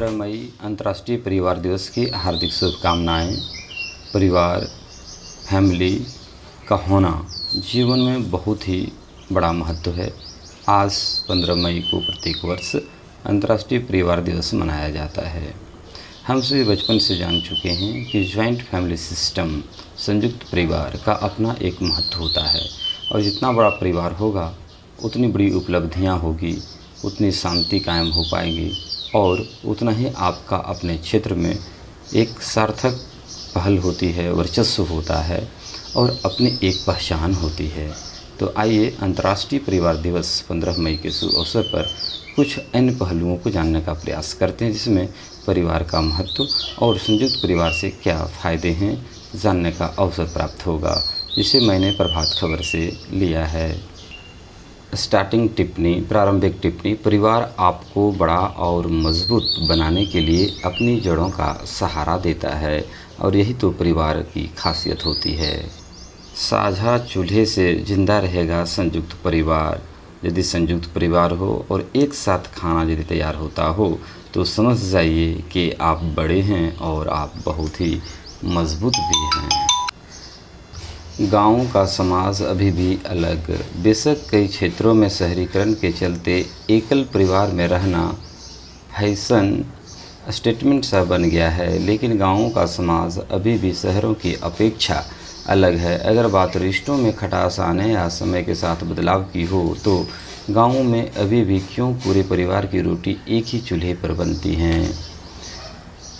15 मई अंतर्राष्ट्रीय परिवार दिवस की हार्दिक शुभकामनाएं। परिवार, फैमिली का होना जीवन में बहुत ही बड़ा महत्व है। आज 15 मई को प्रत्येक वर्ष अंतर्राष्ट्रीय परिवार दिवस मनाया जाता है। हम सभी बचपन से जान चुके हैं कि जॉइंट फैमिली सिस्टम, संयुक्त परिवार का अपना एक महत्व होता है और जितना बड़ा परिवार होगा उतनी बड़ी उपलब्धियां होगी, उतनी शांति कायम हो पाएगी और उतना ही आपका अपने क्षेत्र में एक सार्थक पहल होती है, वर्चस्व होता है और अपनी एक पहचान होती है। तो आइए अंतर्राष्ट्रीय परिवार दिवस 15 मई के शुभ अवसर पर कुछ अन्य पहलुओं को जानने का प्रयास करते हैं, जिसमें परिवार का महत्व और संयुक्त परिवार से क्या फ़ायदे हैं जानने का अवसर प्राप्त होगा, जिसे मैंने प्रभात खबर से लिया है। स्टार्टिंग टिप्पणी, प्रारंभिक टिप्पणी। परिवार आपको बड़ा और मजबूत बनाने के लिए अपनी जड़ों का सहारा देता है और यही तो परिवार की खासियत होती है। साझा चूल्हे से जिंदा रहेगा संयुक्त परिवार। यदि संयुक्त परिवार हो और एक साथ खाना यदि तैयार होता हो तो समझ जाइए कि आप बड़े हैं और आप बहुत ही मजबूत भी हैं। गाँव का समाज अभी भी अलग। बेशक कई क्षेत्रों में शहरीकरण के चलते एकल परिवार में रहना फैशन स्टेटमेंट सा बन गया है, लेकिन गाँवों का समाज अभी भी शहरों की अपेक्षा अलग है। अगर बात रिश्तों में खटास आने या समय के साथ बदलाव की हो तो गाँवों में अभी भी क्यों पूरे परिवार की रोटी एक ही चूल्हे पर बनती हैं।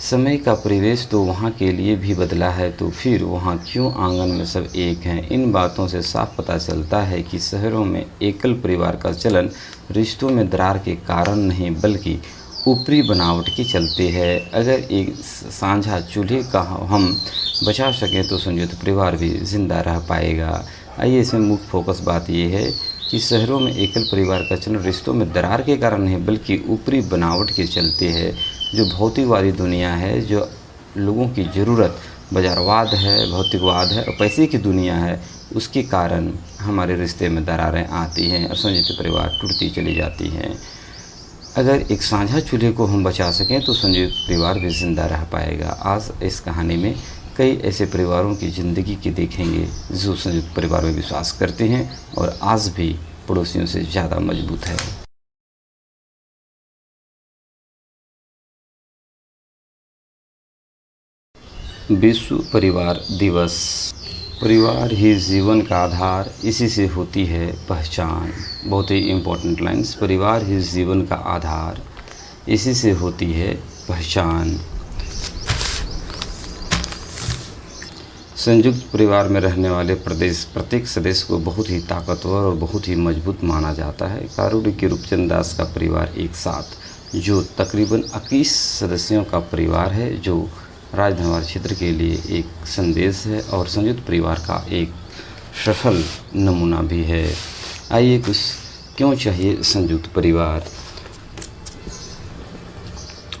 समय का परिवेश तो वहाँ के लिए भी बदला है, तो फिर वहाँ क्यों आंगन में सब एक हैं। इन बातों से साफ पता चलता है कि शहरों में एकल परिवार का चलन रिश्तों में दरार के कारण नहीं बल्कि ऊपरी बनावट के चलते है। अगर एक साझा चूल्हे का हम बचा सकें तो संयुक्त परिवार भी जिंदा रह पाएगा। आइए इसमें मुख्य फोकस बात यह है कि शहरों में एकल परिवार का चलन रिश्तों में दरार के कारण नहीं बल्कि ऊपरी बनावट के चलते है। जो भौतिकवादी दुनिया है, जो लोगों की ज़रूरत बाजारवाद है, भौतिकवाद है और पैसे की दुनिया है, उसके कारण हमारे रिश्ते में दरारें आती हैं और संयुक्त परिवार टूटती चली जाती हैं। अगर एक साझा चूल्हे को हम बचा सकें तो संयुक्त परिवार भी जिंदा रह पाएगा। आज इस कहानी में कई ऐसे परिवारों की ज़िंदगी की देखेंगे जो संयुक्त परिवार में विश्वास करते हैं और आज भी पड़ोसियों से ज़्यादा मजबूत है। विश्व परिवार दिवस। परिवार ही जीवन का आधार, इसी से होती है पहचान। बहुत ही इम्पोर्टेंट लाइन्स। परिवार ही जीवन का आधार, इसी से होती है पहचान। संयुक्त परिवार में रहने वाले प्रत्येक सदस्य को बहुत ही ताकतवर और बहुत ही मजबूत माना जाता है। कारुण्य के रूपचंद दास का परिवार एक साथ, जो तकरीबन 21 सदस्यों का परिवार है, जो राजधनवार क्षेत्र के लिए एक संदेश है और संयुक्त परिवार का एक सफल नमूना भी है। आइए कुछ क्यों चाहिए संयुक्त परिवार।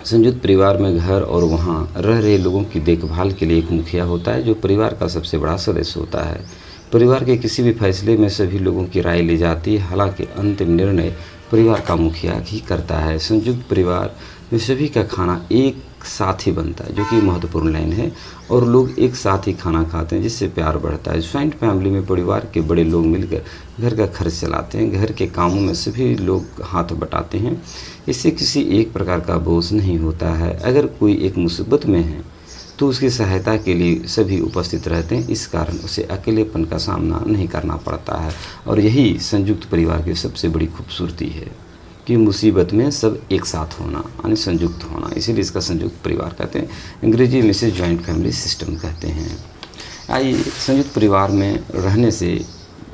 संयुक्त परिवार में घर और वहाँ रह रहे लोगों की देखभाल के लिए एक मुखिया होता है, जो परिवार का सबसे बड़ा सदस्य होता है। परिवार के किसी भी फैसले में सभी लोगों की राय ली जाती है, हालांकि अंतिम निर्णय परिवार का मुखिया ही करता है। संयुक्त परिवार में सभी का खाना एक साथ ही बनता है, जो कि महत्वपूर्ण लाइन है, और लोग एक साथ ही खाना खाते हैं, जिससे प्यार बढ़ता है। जॉइंट फैमिली में परिवार के बड़े लोग मिलकर घर का खर्च चलाते हैं, घर के कामों में सभी लोग हाथ बटाते हैं। इससे किसी एक प्रकार का बोझ नहीं होता है। अगर कोई एक मुसीबत में है तो उसकी सहायता के लिए सभी उपस्थित रहते हैं, इस कारण उसे अकेलेपन का सामना नहीं करना पड़ता है। और यही संयुक्त परिवार की सबसे बड़ी खूबसूरती है कि मुसीबत में सब एक साथ होना, यानी संयुक्त होना, इसीलिए इसका संयुक्त परिवार कहते हैं। अंग्रेजी में इसे जॉइंट फैमिली सिस्टम कहते हैं। आइए, संयुक्त परिवार में रहने से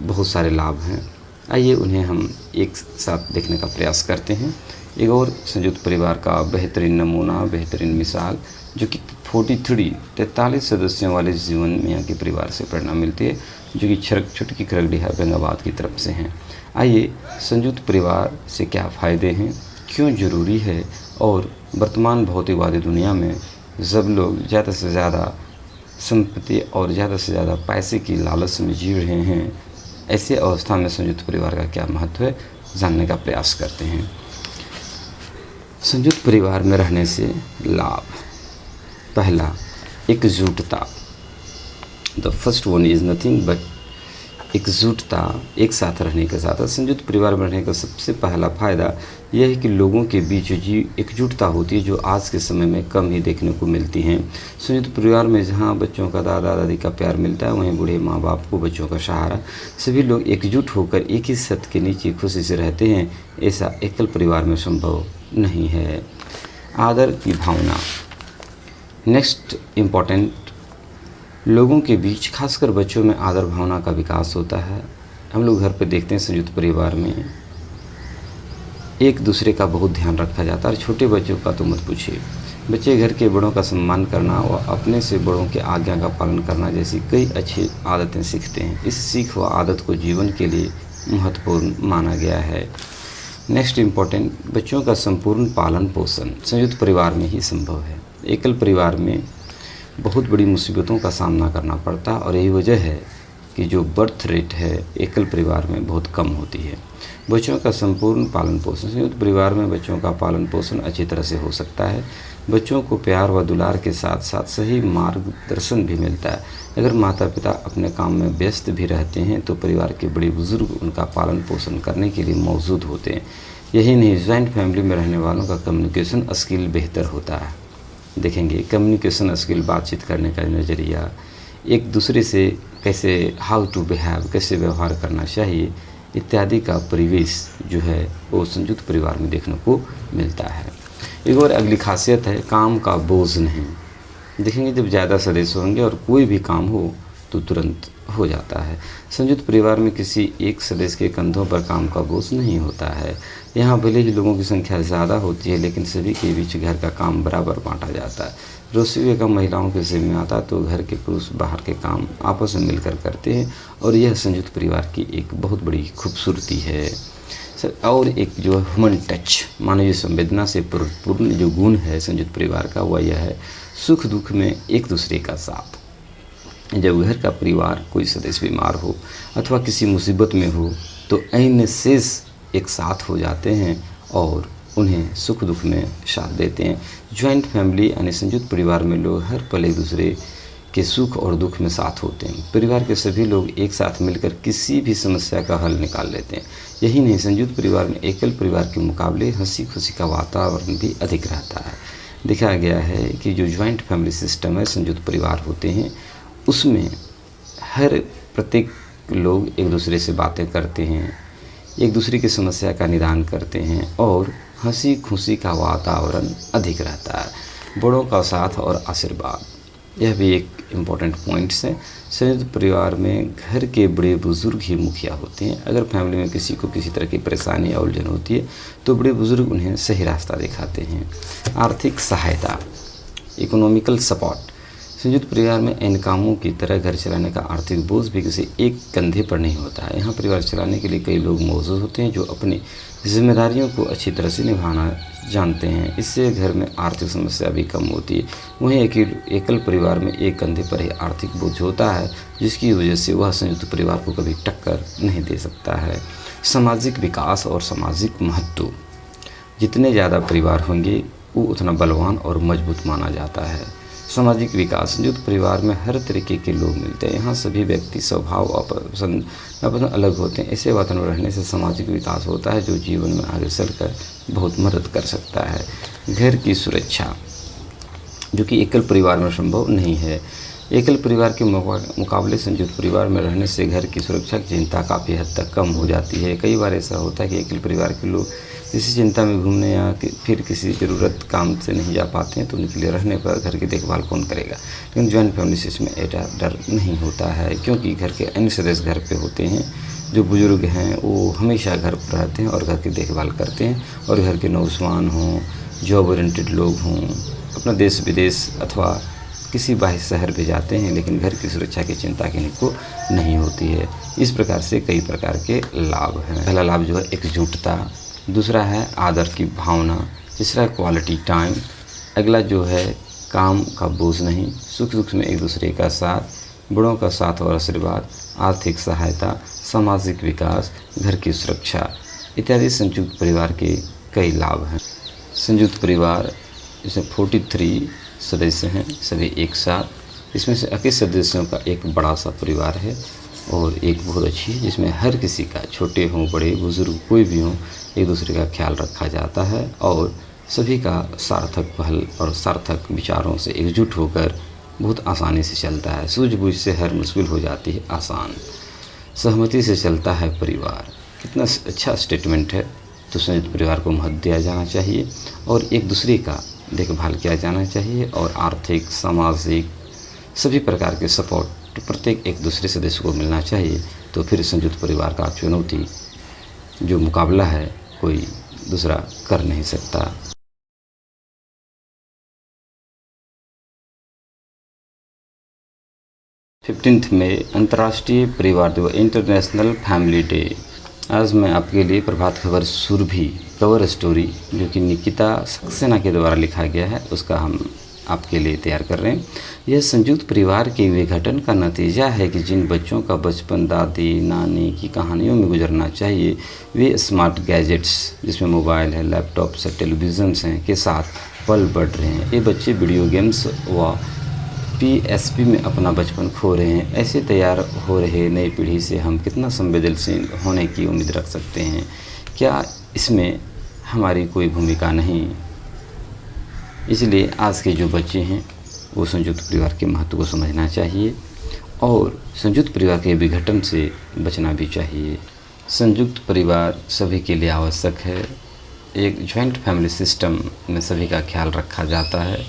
बहुत सारे लाभ हैं, आइए उन्हें हम एक साथ देखने का प्रयास करते हैं। एक और संयुक्त परिवार का बेहतरीन नमूना, बेहतरीन मिसाल, जो कि 43 सदस्यों वाले जीवन मियाँ के परिवार से प्रेरणा मिलती है, जो कि छुटकी खरगडीहा औरंगाबाद की तरफ से हैं। आइए, संयुक्त परिवार से क्या फ़ायदे हैं, क्यों ज़रूरी है, और वर्तमान भौतिकवादी दुनिया में जब लोग ज़्यादा से ज़्यादा संपत्ति और ज़्यादा से ज़्यादा पैसे की लालच में जी रहे हैं, ऐसे अवस्था में संयुक्त परिवार का क्या महत्व है जानने का प्रयास करते हैं। संयुक्त परिवार में रहने से लाभ। पहला, एकजुटता। The first one is nothing but एकजुटता। एक साथ रहने के साथ संयुक्त परिवार में रहने का सबसे पहला फ़ायदा यह है कि लोगों के बीच जो एकजुटता होती है, जो आज के समय में कम ही देखने को मिलती हैं। संयुक्त परिवार में जहां बच्चों का दादा दादी का प्यार मिलता है, वहीं बूढ़े माँ बाप को बच्चों का सहारा। सभी लोग एकजुट होकर एक ही छत के नीचे खुशी से रहते हैं। ऐसा एकल परिवार में संभव नहीं है। आदर की भावना। नेक्स्ट इम्पॉर्टेंट, लोगों के बीच खासकर बच्चों में आदर भावना का विकास होता है। हम लोग घर पर देखते हैं संयुक्त परिवार में एक दूसरे का बहुत ध्यान रखा जाता है। और छोटे बच्चों का तो मत पूछिए। बच्चे घर के बड़ों का सम्मान करना व अपने से बड़ों के आज्ञा का पालन करना जैसी कई अच्छी आदतें सीखते हैं। इस सीख व आदत को जीवन के लिए महत्वपूर्ण माना गया है। नेक्स्ट इम्पॉर्टेंट, बच्चों का संपूर्ण पालन पोषण संयुक्त परिवार में ही संभव है। एकल परिवार में बहुत बड़ी मुसीबतों का सामना करना पड़ता, और यही वजह है कि जो बर्थ रेट है एकल परिवार में बहुत कम होती है। बच्चों का संपूर्ण पालन पोषण। संयुक्त परिवार में बच्चों का पालन पोषण अच्छी तरह से हो सकता है। बच्चों को प्यार व दुलार के साथ साथ सही मार्गदर्शन भी मिलता है। अगर माता पिता अपने काम में व्यस्त भी रहते हैं तो परिवार के बड़े बुजुर्ग उनका पालन पोषण करने के लिए मौजूद होते हैं। यही नहीं, ज्वाइंट फैमिली में रहने वालों का कम्युनिकेशन स्किल बेहतर होता है। देखेंगे कम्युनिकेशन स्किल, बातचीत करने का नज़रिया, एक दूसरे से कैसे हाउ टू बिहेव, कैसे व्यवहार करना चाहिए इत्यादि का परिवेश जो है वो संयुक्त परिवार में देखने को मिलता है। एक और अगली खासियत है, काम का बोझ नहीं। देखेंगे जब ज़्यादा सदस्य होंगे और कोई भी काम हो तो तुरंत हो जाता है। संयुक्त परिवार में किसी एक सदस्य के कंधों पर काम का बोझ नहीं होता है। यहाँ भले ही लोगों की संख्या ज़्यादा होती है, लेकिन सभी के बीच घर का काम बराबर बांटा जाता है। रसोई का महिलाओं के जिम्मे आता तो घर के पुरुष बाहर के काम आपस में मिलकर करते हैं, और यह संयुक्त परिवार की एक बहुत बड़ी खूबसूरती है। और एक जो ह्यूमन टच, मानवीय संवेदना से पूर्ण जो गुण है संयुक्त परिवार का, वह यह है सुख दुख में एक दूसरे का साथ। जब घर का परिवार कोई सदस्य बीमार हो अथवा किसी मुसीबत में हो तो ऐन शेष एक साथ हो जाते हैं और उन्हें सुख दुख में साथ देते हैं। जॉइंट फैमिली यानी संयुक्त परिवार में लोग हर पल एक दूसरे के सुख और दुख में साथ होते हैं। परिवार के सभी लोग एक साथ मिलकर किसी भी समस्या का हल निकाल लेते हैं। यही नहीं, संयुक्त परिवार में एकल परिवार के मुकाबले हंसी खुशी का वातावरण भी अधिक रहता है। देखा गया है कि जो जॉइंट फैमिली सिस्टम है, संयुक्त परिवार होते हैं, उसमें हर प्रत्येक लोग एक दूसरे से बातें करते हैं, एक दूसरे की समस्या का निदान करते हैं और हंसी खुशी का वातावरण अधिक रहता है। बड़ों का साथ और आशीर्वाद, यह भी एक इम्पॉर्टेंट पॉइंट्स है। संयुक्त परिवार में घर के बड़े बुजुर्ग ही मुखिया होते हैं। अगर फैमिली में किसी को किसी तरह की परेशानी या उलझन होती है तो बड़े बुजुर्ग उन्हें सही रास्ता दिखाते हैं। आर्थिक सहायता, इकोनॉमिकल सपोर्ट। संयुक्त परिवार में इन कामों की तरह घर चलाने का आर्थिक बोझ भी किसी एक कंधे पर नहीं होता है। यहाँ परिवार चलाने के लिए कई लोग मौजूद होते हैं जो अपनी जिम्मेदारियों को अच्छी तरह से निभाना जानते हैं। इससे घर में आर्थिक समस्या भी कम होती है। वहीं एकल परिवार में एक कंधे पर ही आर्थिक बोझ होता है, जिसकी वजह से वह संयुक्त परिवार को कभी टक्कर नहीं दे सकता है। सामाजिक विकास और सामाजिक महत्व, जितने ज़्यादा परिवार होंगे वो उतना बलवान और मजबूत माना जाता है। सामाजिक विकास, संयुक्त परिवार में हर तरीके के लोग मिलते हैं। यहाँ सभी व्यक्ति स्वभाव और पसंद अलग होते हैं। ऐसे वातावरण रहने से सामाजिक विकास होता है जो जीवन में आगे चलकर बहुत मदद कर सकता है। घर की सुरक्षा, जो कि एकल परिवार में संभव नहीं है। एकल परिवार के मुकाबले संयुक्त परिवार में रहने से घर की सुरक्षा की चिंता काफ़ी हद तक कम हो जाती है। कई बार ऐसा होता है कि एकल परिवार के लोग किसी चिंता में घूमने या फिर किसी ज़रूरत काम से नहीं जा पाते हैं तो उनके लिए रहने पर घर की देखभाल कौन करेगा। लेकिन जॉइंट फैमिली सिस्टम में ऐसा डर नहीं होता है, क्योंकि घर के अन्य सदस्य घर पे होते हैं। जो बुजुर्ग हैं वो हमेशा घर पर रहते हैं और घर की देखभाल करते हैं। और घर के नौजवान हों, जॉब ओरिएंटेड लोग हों, अपना देश विदेश अथवा किसी बाहर शहर भी जाते हैं, लेकिन घर की सुरक्षा की चिंता किन्हीं को नहीं होती है। इस प्रकार से कई प्रकार के लाभ हैं। पहला लाभ जो है एकजुटता, दूसरा है आदर की भावना, तीसरा क्वालिटी टाइम, अगला जो है काम का बोझ नहीं, सुख दुख में एक दूसरे का साथ, बड़ों का साथ और आशीर्वाद, आर्थिक सहायता, सामाजिक विकास, घर की सुरक्षा इत्यादि संयुक्त परिवार के कई लाभ हैं। संयुक्त परिवार इसमें 43 सदस्य हैं, सभी एक साथ। इसमें से 21 सदस्यों का एक बड़ा सा परिवार है और एक बहुत अच्छी है जिसमें हर किसी का, छोटे हों बड़े बुज़ुर्ग कोई भी हों, एक दूसरे का ख्याल रखा जाता है और सभी का सार्थक पहल और सार्थक विचारों से एकजुट होकर बहुत आसानी से चलता है। सूझबूझ से हर मुश्किल हो जाती है आसान, सहमति से चलता है परिवार। कितना अच्छा स्टेटमेंट है। तो संयुक्त परिवार को महत्व दिया जाना चाहिए और एक दूसरे का देखभाल किया जाना चाहिए और आर्थिक, सामाजिक सभी प्रकार के सपोर्ट प्रत्येक एक दूसरे सदस्य को मिलना चाहिए। तो फिर संयुक्त परिवार का चुनौती जो मुकाबला है कोई दूसरा कर नहीं सकता। 15 मई अंतर्राष्ट्रीय परिवार दिवस, इंटरनेशनल फैमिली डे। आज मैं आपके लिए प्रभात खबर सुरभि कवर स्टोरी जो कि निकिता सक्सेना के द्वारा लिखा गया है उसका हम आपके लिए तैयार कर रहे हैं। यह संयुक्त परिवार के विघटन का नतीजा है कि जिन बच्चों का बचपन दादी नानी की कहानियों में गुजरना चाहिए वे स्मार्ट गैजेट्स जिसमें मोबाइल है, लैपटॉप्स है, टेलीविज़न्स हैं के साथ पल बढ़ रहे हैं। ये बच्चे वीडियो गेम्स व PSP में अपना बचपन खो रहे हैं। ऐसे तैयार हो रहे नई पीढ़ी से हम कितना संवेदनशील होने की उम्मीद रख सकते हैं? क्या इसमें हमारी कोई भूमिका नहीं? इसलिए आज के जो बच्चे हैं वो संयुक्त परिवार के महत्व को समझना चाहिए और संयुक्त परिवार के विघटन से बचना भी चाहिए। संयुक्त परिवार सभी के लिए आवश्यक है। एक जॉइंट फैमिली सिस्टम में सभी का ख्याल रखा जाता है,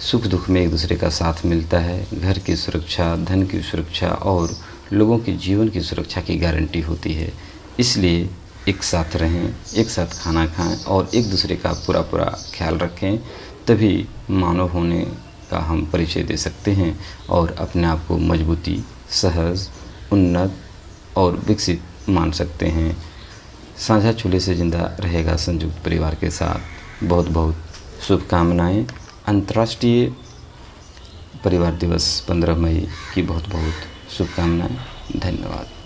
सुख दुख में एक दूसरे का साथ मिलता है, घर की सुरक्षा, धन की सुरक्षा और लोगों के जीवन की सुरक्षा की गारंटी होती है। इसलिए एक साथ रहें, एक साथ खाना खाएं और एक दूसरे का पूरा ख्याल रखें, तभी मानव होने का हम परिचय दे सकते हैं और अपने आप को मजबूती, सहज, उन्नत और विकसित मान सकते हैं। साझा चूल्हे से ज़िंदा रहेगा संयुक्त परिवार के साथ। बहुत बहुत शुभकामनाएँ। अंतर्राष्ट्रीय परिवार दिवस 15 मई की बहुत बहुत शुभकामनाएं। धन्यवाद।